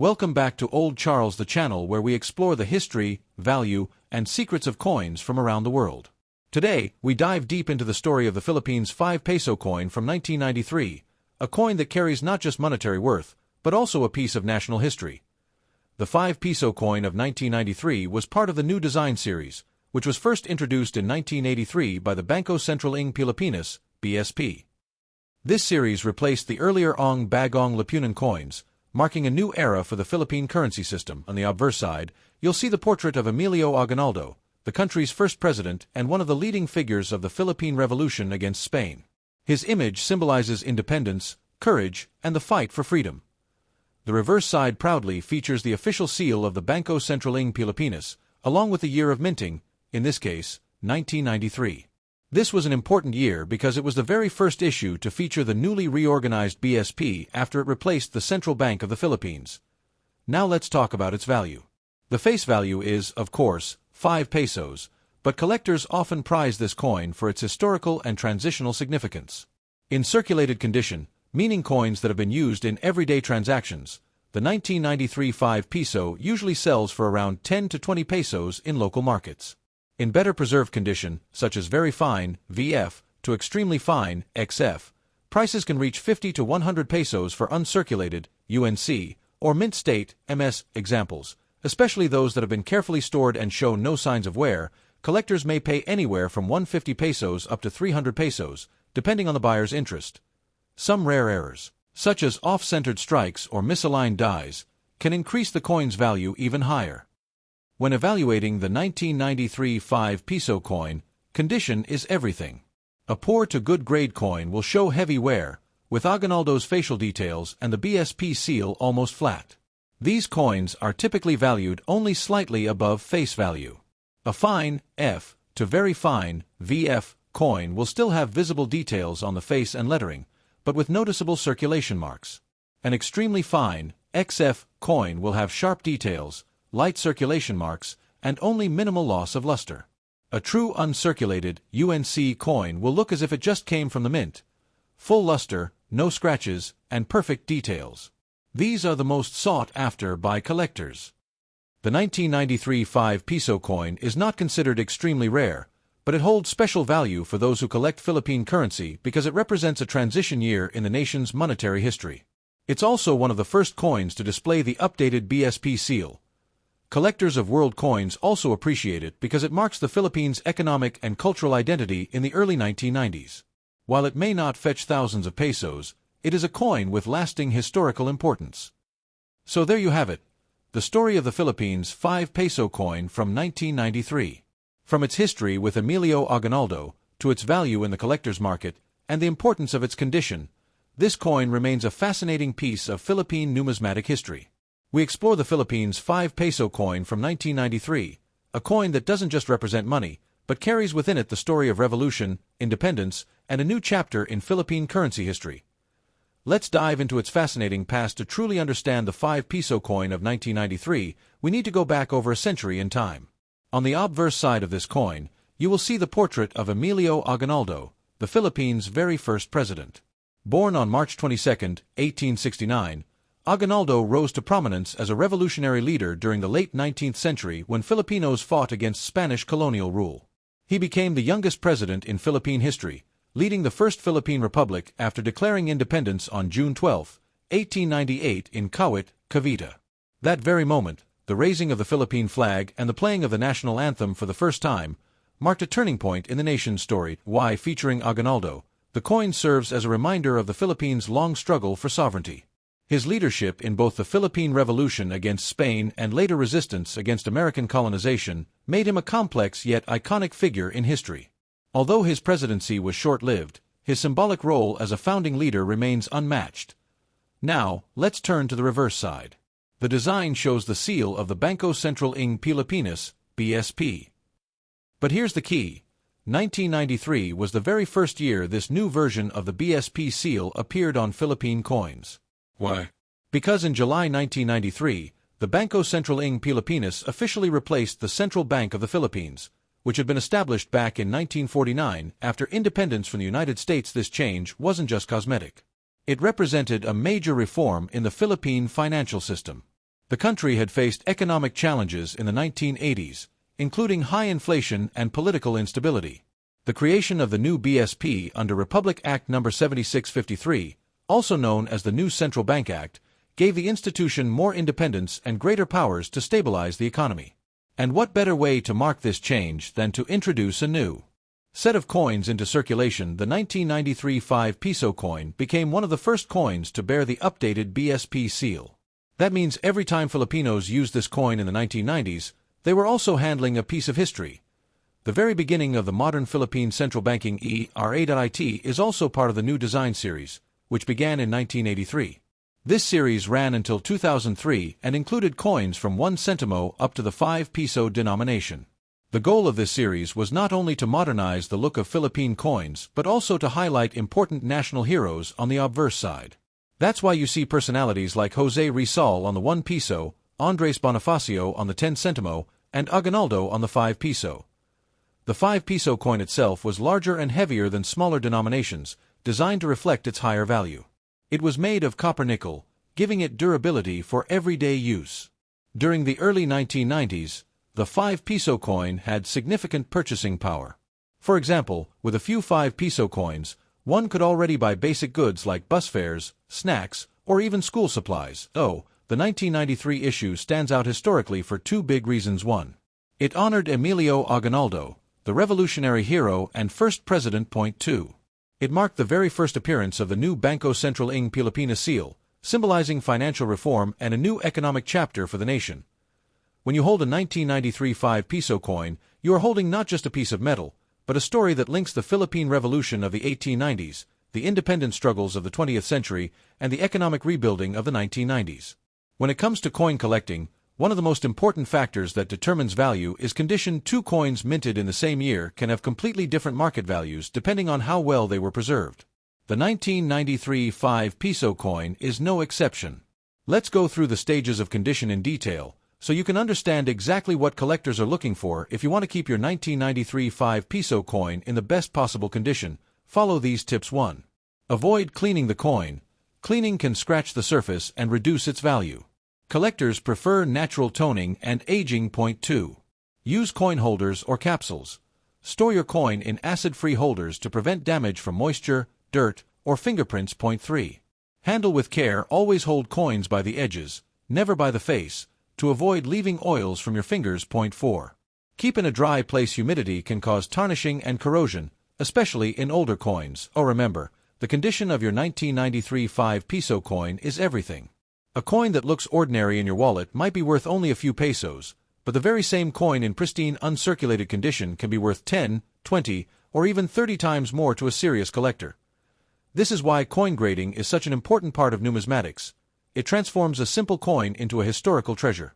Welcome back to Old Charles, the channel where we explore the history, value, and secrets of coins from around the world. Today, we dive deep into the story of the Philippines' 5 peso coin from 1993, a coin that carries not just monetary worth, but also a piece of national history. The 5 peso coin of 1993 was part of the new design series, which was first introduced in 1983 by the Bangko Sentral ng Pilipinas, BSP. This series replaced the earlier Ong Bagong Lipunan coins, marking a new era for the Philippine currency system. On the obverse side, you'll see the portrait of Emilio Aguinaldo, the country's first president and one of the leading figures of the Philippine Revolution against Spain. His image symbolizes independence, courage, and the fight for freedom. The reverse side proudly features the official seal of the Bangko Sentral ng Pilipinas, along with the year of minting, in this case, 1993. This was an important year because it was the very first issue to feature the newly reorganized BSP after it replaced the Central Bank of the Philippines. Now let's talk about its value. The face value is, of course, 5 pesos, but collectors often prize this coin for its historical and transitional significance. In circulated condition, meaning coins that have been used in everyday transactions, the 1993 5 peso usually sells for around 10 to 20 pesos in local markets. In better preserved condition, such as very fine, VF, to extremely fine, XF, prices can reach 50 to 100 pesos for uncirculated, UNC, or mint state, MS, examples. Especially those that have been carefully stored and show no signs of wear, collectors may pay anywhere from 150 pesos up to 300 pesos, depending on the buyer's interest. Some rare errors, such as off-centered strikes or misaligned dies, can increase the coin's value even higher. When evaluating the 1993 5 peso coin, condition is everything. A poor to good grade coin will show heavy wear, with Aguinaldo's facial details and the BSP seal almost flat. These coins are typically valued only slightly above face value. A fine, F, to very fine, VF, coin will still have visible details on the face and lettering, but with noticeable circulation marks. An extremely fine, XF, coin will have sharp details, light circulation marks, and only minimal loss of luster. A true uncirculated, UNC coin will look as if it just came from the mint. Full luster, no scratches, and perfect details. These are the most sought after by collectors. The 1993 5 peso coin is not considered extremely rare, but it holds special value for those who collect Philippine currency because it represents a transition year in the nation's monetary history. It's also one of the first coins to display the updated BSP seal. Collectors of world coins also appreciate it because it marks the Philippines' economic and cultural identity in the early 1990s. While it may not fetch thousands of pesos, it is a coin with lasting historical importance. So there you have it, the story of the Philippines' 5 peso coin from 1993. From its history with Emilio Aguinaldo, to its value in the collector's market, and the importance of its condition, this coin remains a fascinating piece of Philippine numismatic history. We explore the Philippines' 5 peso coin from 1993, a coin that doesn't just represent money, but carries within it the story of revolution, independence, and a new chapter in Philippine currency history. Let's dive into its fascinating past. To truly understand the 5 peso coin of 1993, we need to go back over a century in time. On the obverse side of this coin, you will see the portrait of Emilio Aguinaldo, the Philippines' very first president. Born on March 22, 1869, Aguinaldo rose to prominence as a revolutionary leader during the late 19th century when Filipinos fought against Spanish colonial rule. He became the youngest president in Philippine history, leading the first Philippine Republic after declaring independence on June 12, 1898 in Kawit, Cavite. That very moment, the raising of the Philippine flag and the playing of the national anthem for the first time marked a turning point in the nation's story. Why featuring Aguinaldo, the coin serves as a reminder of the Philippines' long struggle for sovereignty. His leadership in both the Philippine Revolution against Spain and later resistance against American colonization made him a complex yet iconic figure in history. Although his presidency was short-lived, his symbolic role as a founding leader remains unmatched. Now, let's turn to the reverse side. The design shows the seal of the Bangko Sentral ng Pilipinas, BSP. But here's the key. 1993 was the very first year this new version of the BSP seal appeared on Philippine coins. Why? Because in July 1993, the Bangko Sentral ng Pilipinas officially replaced the Central Bank of the Philippines, which had been established back in 1949 after independence from the United States. This change wasn't just cosmetic. It represented a major reform in the Philippine financial system. The country had faced economic challenges in the 1980s, including high inflation and political instability. The creation of the new BSP under Republic Act No. 7653, also known as the new Central Bank Act, gave the institution more independence and greater powers to stabilize the economy. And what better way to mark this change than to introduce a new set of coins into circulation? The 1993 5 Piso coin became one of the first coins to bear the updated BSP seal. That means every time Filipinos used this coin in the 1990s, they were also handling a piece of history. The very beginning of the modern Philippine central banking ERA.IT is also part of the new design series, which began in 1983. This series ran until 2003 and included coins from 1 centimo up to the 5 Piso denomination. The goal of this series was not only to modernize the look of Philippine coins but also to highlight important national heroes on the obverse side. That's why you see personalities like Jose Rizal on the 1 Piso, Andres Bonifacio on the 10 centimo, and Aguinaldo on the 5 Piso. The 5 Piso coin itself was larger and heavier than smaller denominations, designed to reflect its higher value. It was made of copper-nickel, giving it durability for everyday use. During the early 1990s, the 5 Piso coin had significant purchasing power. For example, with a few 5 Piso coins, one could already buy basic goods like bus fares, snacks, or even school supplies. The 1993 issue stands out historically for 2 big reasons. 1. It honored Emilio Aguinaldo, the revolutionary hero and first president. 2. It marked the very first appearance of the new Bangko Sentral ng Pilipinas seal, symbolizing financial reform and a new economic chapter for the nation. When you hold a 1993 5 Piso coin, you are holding not just a piece of metal, but a story that links the Philippine Revolution of the 1890s, the independence struggles of the 20th century, and the economic rebuilding of the 1990s. When it comes to coin collecting, one of the most important factors that determines value is condition. 2 coins minted in the same year can have completely different market values depending on how well they were preserved. The 1993 5 Piso coin is no exception. Let's go through the stages of condition in detail, so you can understand exactly what collectors are looking for if you want to keep your 1993 5 Piso coin in the best possible condition. Follow these tips. 1. Avoid cleaning the coin. Cleaning can scratch the surface and reduce its value. Collectors prefer natural toning and aging. 2. Use coin holders or capsules. Store your coin in acid-free holders to prevent damage from moisture, dirt, or fingerprints. 3. Handle with care. Always hold coins by the edges, never by the face, to avoid leaving oils from your fingers. 4. Keep in a dry place. Humidity can cause tarnishing and corrosion, especially in older coins. Remember, the condition of your 1993 5 Piso coin is everything. A coin that looks ordinary in your wallet might be worth only a few pesos, but the very same coin in pristine, uncirculated condition can be worth 10, 20, or even 30 times more to a serious collector. This is why coin grading is such an important part of numismatics. It transforms a simple coin into a historical treasure.